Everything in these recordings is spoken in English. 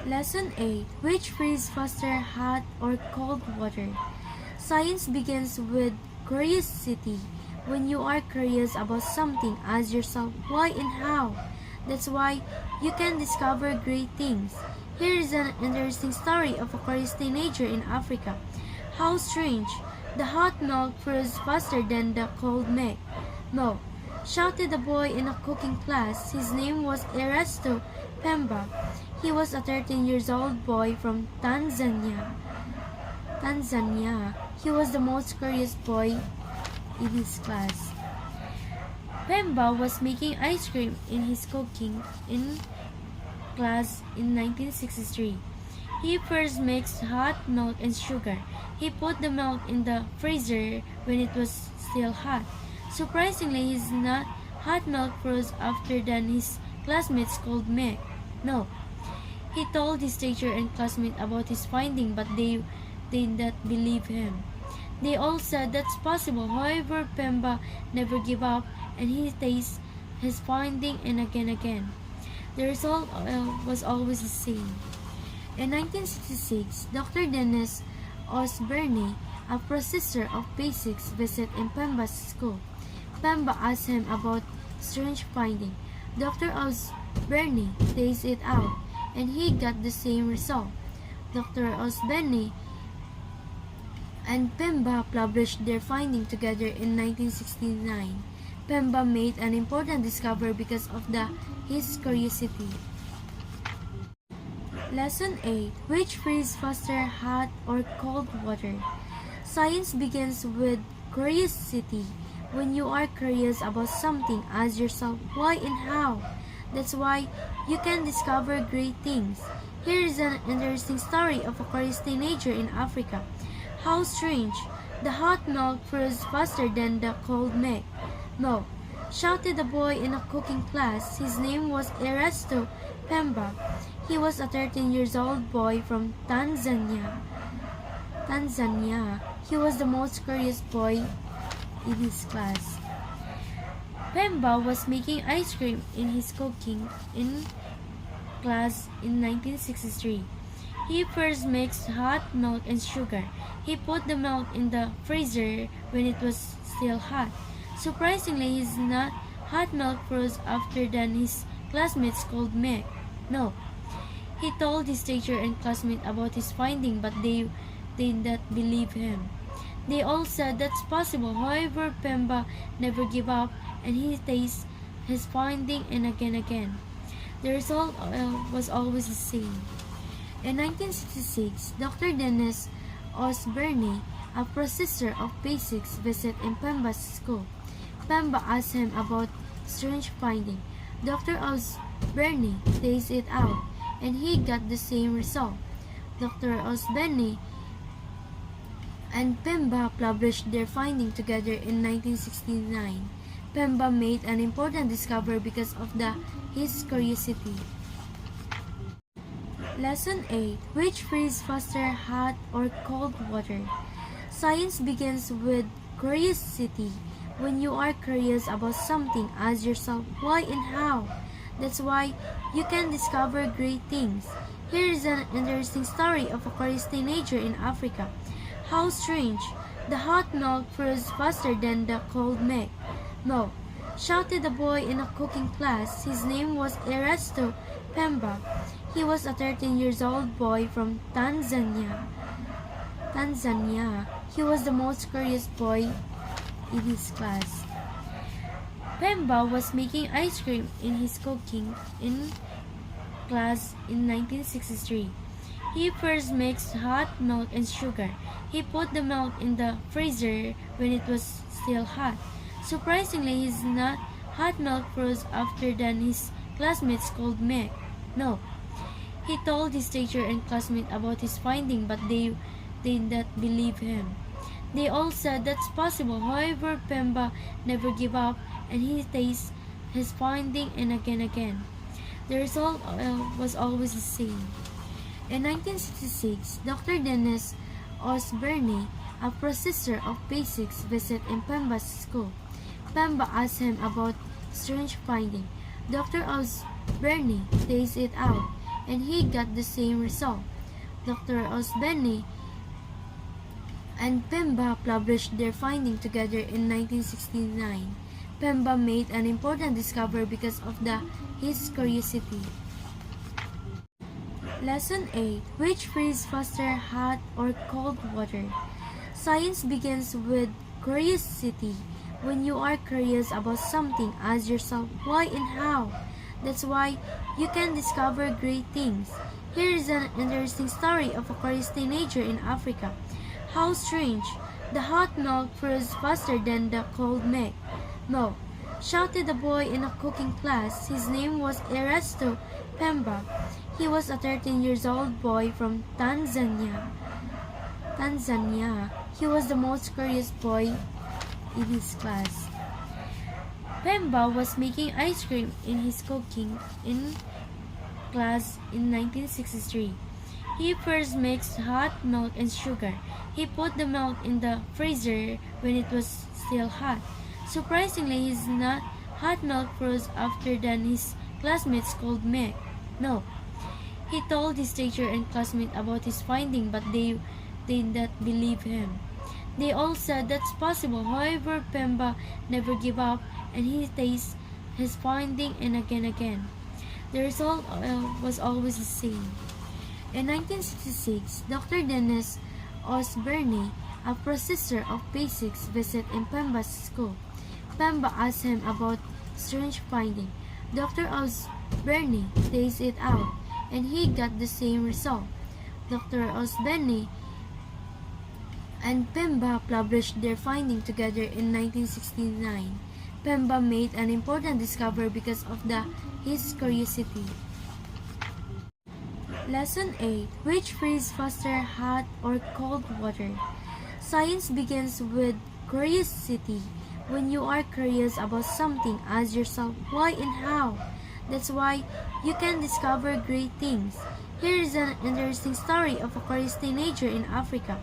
Lesson 8. Which freeze faster, hot or cold water? Science begins with curiosity. When you are curious about something, ask yourself why and how. That's why you can discover great things. Here is an interesting story of a curious teenager in Africa. How strange! The hot milk froze faster than the cold milk, shouted the boy in a cooking class. His name was Erasto Pemba. He was a 13 years old boy from Tanzania. He was the most curious boy in his class. Pemba was making ice cream in his cooking in class in 1963. He first mixed hot milk and sugar. He put the milk in the freezer when it was still hot. Surprisingly, his hot milk froze faster than his classmates' cold milk. He told his teacher and classmates about his finding, but they did not believe him. They all said that's possible. However, Pemba never gave up, and he tasted his finding and again. The result was always the same. In 1966, Dr. Dennis Osborne, a professor of physics, visited in Pemba's school. Pemba asked him about strange finding. Dr. Osborne tasted it out, and he got the same result. Dr. Osborne and Pemba published their finding together in 1969. Pemba made an important discovery because of his curiosity. Lesson 8. Which freeze faster, hot or cold water? Science begins with curiosity. When you are curious about something, ask yourself why and how. That's why you can discover great things. Here is an interesting story of a curious teenager in Africa. How strange! The hot milk froze faster than the cold milk, shouted the boy in a cooking class. His name was Erasto Pemba. He was a 13 years old boy from Tanzania. He was the most curious boy in his class. Pemba was making ice cream in his cooking in class in 1963. He first mixed hot milk and sugar. He put the milk in the freezer when it was still hot. Surprisingly, his hot milk froze faster than his classmates' cold milk. He told his teacher and classmates about his finding, but they did not believe him. They all said that's possible. However, Pemba never gave up, and he tasted his finding and again. The result was always the same. In 1966, Dr. Dennis Osborne, a professor of physics, visited in Pemba's school. Pemba asked him about strange finding. Dr. Osborne tasted it out, and he got the same result. Dr. Osborne and Pemba published their finding together in 1969. Pemba made an important discovery because of his curiosity. Lesson 8. Which freeze faster, hot or cold water? Science begins with curiosity. When you are curious about something, ask yourself why and how. That's why you can discover great things. Here is an interesting story of a curious teenager in Africa. How strange! The hot milk froze faster than the cold milk, shouted the boy in a cooking class. His name was Erasto Pemba. He was a 13 years old boy from Tanzania. He was the most curious boy in his class. Pemba was making ice cream in his cooking in class in 1963. He first mixed hot milk and sugar. He put the milk in the freezer when it was still hot. Surprisingly, his hot milk froze faster than his classmates' cold milk. He told his teacher and classmates about his finding, but they did not believe him. They all said that's possible. However, Pemba never gave up, and he tasted his finding and again. The result was always the same. In 1966, Dr. Dennis Osborne, a professor of physics, visited in Pemba's school. Pemba asked him about strange finding. Dr. Osborne tasted it out, and he got the same result. Dr. Osbene and Pemba published their finding together in 1969. Pemba made an important discovery because of his curiosity. Lesson 8. Which freeze faster, hot or cold water? Science begins with curiosity. When you are curious about something, ask yourself why and how. That's why you can discover great things. Here is an interesting story of a curious teenager in Africa. How strange! The hot milk froze faster than the cold milk, shouted a boy in a cooking class. His name was Erasto Pemba. He was a 13-year-old boy from Tanzania. He was the most curious boy in his class. Pemba was making ice cream in his cooking in class in 1963. He first mixed hot milk and sugar. He put the milk in the freezer when it was still hot. Surprisingly, his hot milk froze faster than his classmates' cold milk. He told his teacher and classmates about his finding, but they did not believe him. They all said that's possible. However, Pemba never gave up, and he tasted his finding and again. The result was always the same. In 1966, Dr. Dennis Osberne, a professor of physics, visited in Pemba's school. Pemba asked him about strange finding. Dr. Osberne tasted it out, and he got the same result. Dr. Osberne and Pemba published their finding together in 1969. Pemba made an important discovery because of his curiosity. Lesson 8. Which freeze faster, hot or cold water? Science begins with curiosity. When you are curious about something, ask yourself why and how. That's why you can discover great things. Here is an interesting story of a curious teenager in Africa.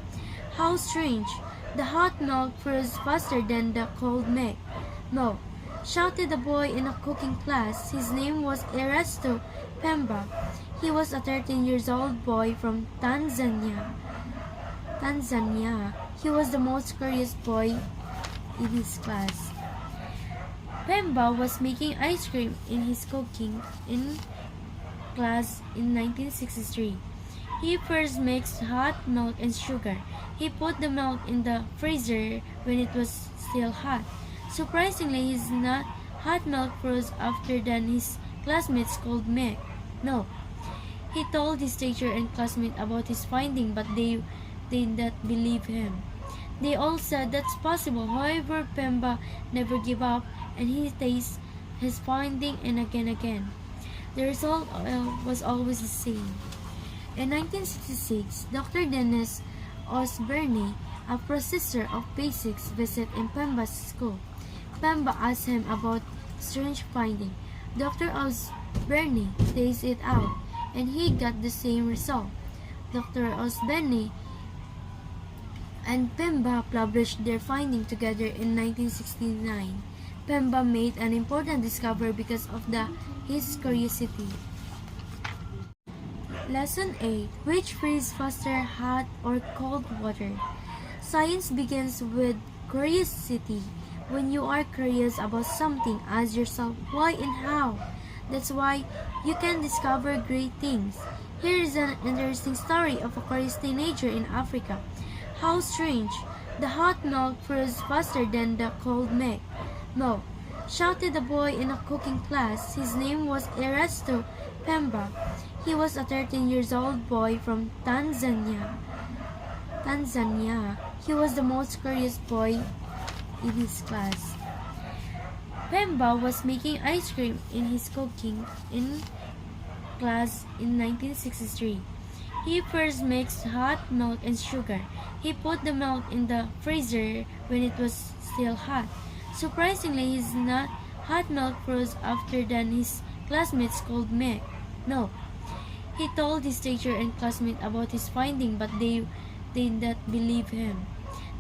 How strange! The hot milk froze faster than the cold milk, shouted a boy in a cooking class. His name was Erasto Pemba. He was a 13-year-old boy from Tanzania. He was the most curious boy in his class. Pemba was making ice cream in his cooking in class in 1963. He first mixed hot milk and sugar. He put the milk in the freezer when it was still hot. Surprisingly, his hot milk froze faster than his classmates' cold milk. He told his teacher and classmates about his finding, but they did not believe him. They all said that's possible. However, Pemba never gave up, and he tasted his finding and again. The result was always the same. In 1966, Dr. Dennis Osberne, a professor of physics, visited in Pemba's school. Pemba asked him about strange finding. Dr. Osberne tasted it out, and he got the same result. Dr. Osberne and Pemba published their finding together in 1969. Pemba made an important discovery because of his curiosity. Lesson 8. Which freeze faster, hot or cold water? Science begins with curiosity. When you are curious about something, ask yourself why and how. That's why you can discover great things. Here is an interesting story of a curious teenager in Africa. How strange! The hot milk froze faster than the cold milk, shouted a boy in a cooking class. His name was Erasto Pemba. He was a 13-year-old boy from Tanzania. He was the most curious boy in his class. Pemba was making ice cream in his cooking in class in 1963. He first mixed hot milk and sugar. He put the milk in the freezer when it was still hot. Surprisingly, his hot milk froze faster than his classmates' cold milk. He told his teacher and classmates about his finding, but they did not believe him.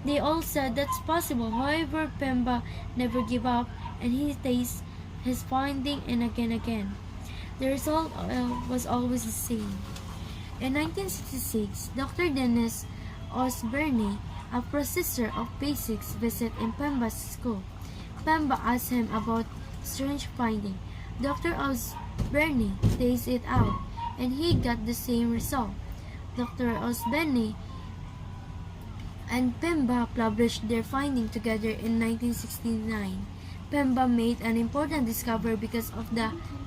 They all said that's possible. However, Pemba never gave up, and he tasted his finding and again. The result was always the same. In 1966, Dr. Dennis Osborne, a professor of physics, visited in Pemba's school. Pemba asked him about strange finding. Dr. Osborne tested it out, and he got the same result. Dr. Osborne and Pemba published their finding together in 1969. Pemba made an important discovery because of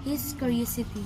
his curiosity.